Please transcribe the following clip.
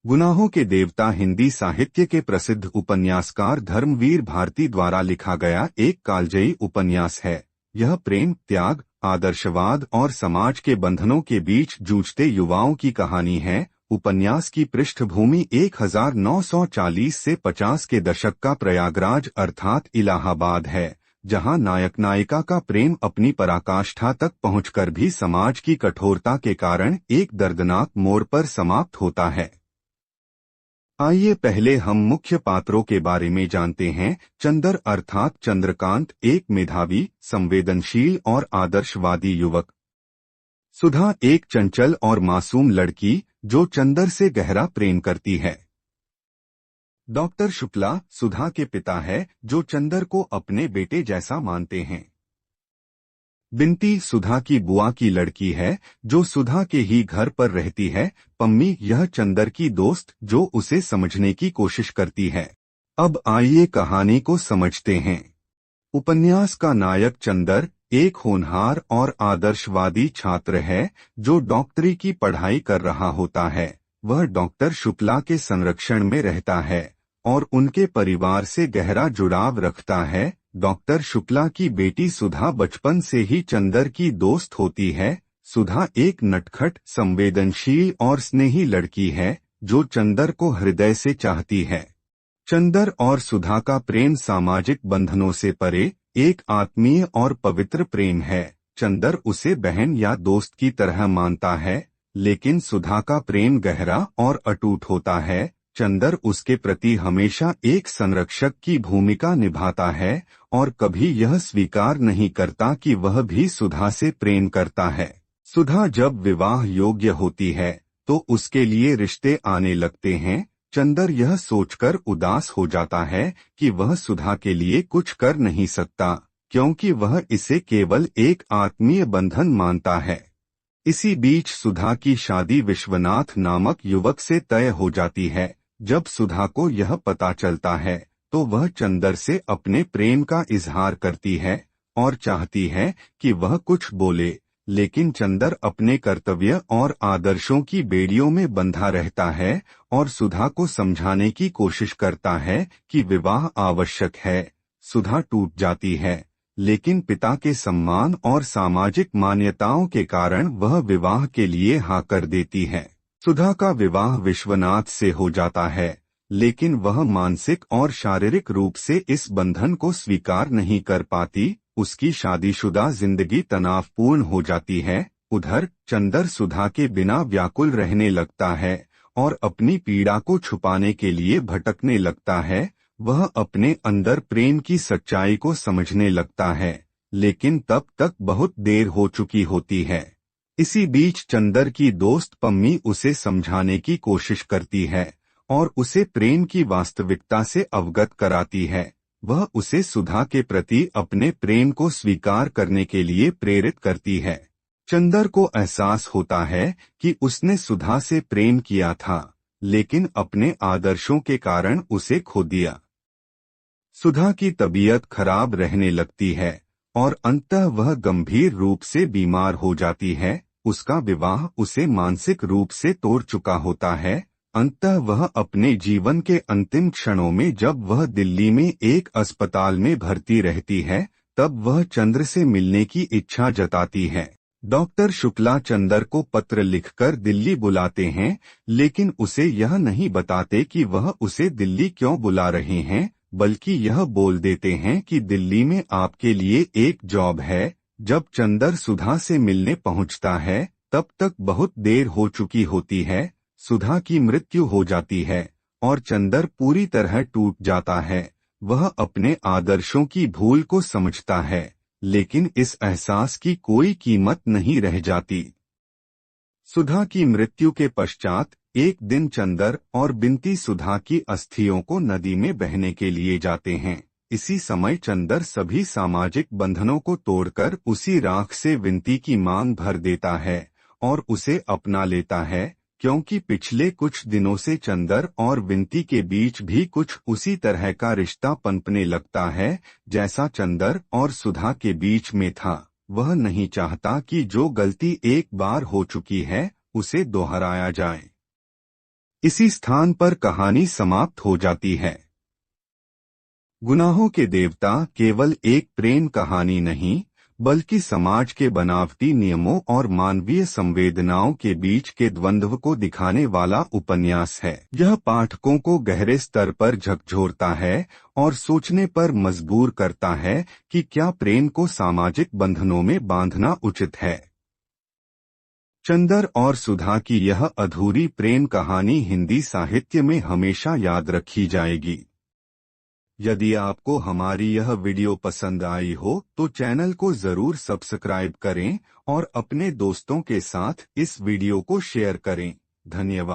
गुनाहों के देवता हिंदी साहित्य के प्रसिद्ध उपन्यासकार धर्मवीर भारती द्वारा लिखा गया एक कालजयी उपन्यास है। यह प्रेम, त्याग, आदर्शवाद और समाज के बंधनों के बीच जूझते युवाओं की कहानी है। उपन्यास की पृष्ठभूमि 1940 से 50 के दशक का प्रयागराज अर्थात इलाहाबाद है, जहां नायक नायिका का प्रेम अपनी पराकाष्ठा तक पहुंचकर भी समाज की कठोरता के कारण एक दर्दनाक मोड़ पर समाप्त होता है। आइए पहले हम मुख्य पात्रों के बारे में जानते हैं। चंदर अर्थात चंद्रकांत एक मेधावी, संवेदनशील और आदर्शवादी युवक। सुधा एक चंचल और मासूम लड़की जो चंदर से गहरा प्रेम करती है। डॉक्टर शुक्ला सुधा के पिता है जो चंदर को अपने बेटे जैसा मानते हैं। बिंती सुधा की बुआ की लड़की है जो सुधा के ही घर पर रहती है। पम्मी यह चंदर की दोस्त जो उसे समझने की कोशिश करती है। अब आइए कहानी को समझते हैं। उपन्यास का नायक चंदर एक होनहार और आदर्शवादी छात्र है जो डॉक्टरी की पढ़ाई कर रहा होता है। वह डॉक्टर शुक्ला के संरक्षण में रहता है और उनके परिवार से गहरा जुड़ाव रखता है। डॉक्टर शुक्ला की बेटी सुधा बचपन से ही चंदर की दोस्त होती है। सुधा एक नटखट, संवेदनशील और स्नेही लड़की है जो चंदर को हृदय से चाहती है। चंदर और सुधा का प्रेम सामाजिक बंधनों से परे एक आत्मीय और पवित्र प्रेम है। चंदर उसे बहन या दोस्त की तरह मानता है, लेकिन सुधा का प्रेम गहरा और अटूट होता है। चंदर उसके प्रति हमेशा एक संरक्षक की भूमिका निभाता है और कभी यह स्वीकार नहीं करता कि वह भी सुधा से प्रेम करता है। सुधा जब विवाह योग्य होती है तो उसके लिए रिश्ते आने लगते हैं। चंदर यह सोचकर उदास हो जाता है कि वह सुधा के लिए कुछ कर नहीं सकता, क्योंकि वह इसे केवल एक आत्मीय बंधन मानता है। इसी बीच सुधा की शादी विश्वनाथ नामक युवक से तय हो जाती है। जब सुधा को यह पता चलता है तो वह चंदर से अपने प्रेम का इजहार करती है और चाहती है कि वह कुछ बोले, लेकिन चंदर अपने कर्तव्य और आदर्शों की बेड़ियों में बंधा रहता है और सुधा को समझाने की कोशिश करता है कि विवाह आवश्यक है। सुधा टूट जाती है, लेकिन पिता के सम्मान और सामाजिक मान्यताओं के कारण वह विवाह के लिए हाँ कर देती है। सुधा का विवाह विश्वनाथ से हो जाता है, लेकिन वह मानसिक और शारीरिक रूप से इस बंधन को स्वीकार नहीं कर पाती। उसकी शादीशुदा जिंदगी तनावपूर्ण हो जाती है। उधर चंदर सुधा के बिना व्याकुल रहने लगता है और अपनी पीड़ा को छुपाने के लिए भटकने लगता है। वह अपने अंदर प्रेम की सच्चाई को समझने लगता है, लेकिन तब तक बहुत देर हो चुकी होती है। इसी बीच चंदर की दोस्त पम्मी उसे समझाने की कोशिश करती है और उसे प्रेम की वास्तविकता से अवगत कराती है। वह उसे सुधा के प्रति अपने प्रेम को स्वीकार करने के लिए प्रेरित करती है। चंदर को एहसास होता है कि उसने सुधा से प्रेम किया था, लेकिन अपने आदर्शों के कारण उसे खो दिया। सुधा की तबीयत खराब रहने लगती है और अंततः वह गंभीर रूप से बीमार हो जाती है। उसका विवाह उसे मानसिक रूप से तोड़ चुका होता है। अंततः वह अपने जीवन के अंतिम क्षणों में जब वह दिल्ली में एक अस्पताल में भर्ती रहती है, तब वह चंद्र से मिलने की इच्छा जताती है। डॉक्टर शुक्ला चंदर को पत्र लिखकर दिल्ली बुलाते हैं, लेकिन उसे यह नहीं बताते कि वह उसे दिल्ली क्यों बुला रहे हैं, बल्कि यह बोल देते हैं कि दिल्ली में आपके लिए एक जॉब है। जब चंदर सुधा से मिलने पहुंचता है, तब तक बहुत देर हो चुकी होती है। सुधा की मृत्यु हो जाती है और चंदर पूरी तरह टूट जाता है। वह अपने आदर्शों की भूल को समझता है, लेकिन इस एहसास की कोई कीमत नहीं रह जाती। सुधा की मृत्यु के पश्चात एक दिन चंदर और बिंती सुधा की अस्थियों को नदी में बहने के लिए जाते हैं। इसी समय चंदर सभी सामाजिक बंधनों को तोड़कर उसी राख से बिंती की मांग भर देता है और उसे अपना लेता है, क्योंकि पिछले कुछ दिनों से चंदर और बिंती के बीच भी कुछ उसी तरह का रिश्ता पनपने लगता है जैसा चंदर और सुधा के बीच में था। वह नहीं चाहता कि जो गलती एक बार हो चुकी है उसे दोहराया जाए। इसी स्थान पर कहानी समाप्त हो जाती है। गुनाहों के देवता केवल एक प्रेम कहानी नहीं, बल्कि समाज के बनावटी नियमों और मानवीय संवेदनाओं के बीच के द्वंद्व को दिखाने वाला उपन्यास है। यह पाठकों को गहरे स्तर पर झकझोरता है और सोचने पर मजबूर करता है कि क्या प्रेम को सामाजिक बंधनों में बांधना उचित है। चंदर और सुधा की यह अधूरी प्रेम कहानी हिंदी साहित्य में हमेशा याद रखी जाएगी। यदि आपको हमारी यह वीडियो पसंद आई हो तो चैनल को जरूर सब्सक्राइब करें और अपने दोस्तों के साथ इस वीडियो को शेयर करें। धन्यवाद।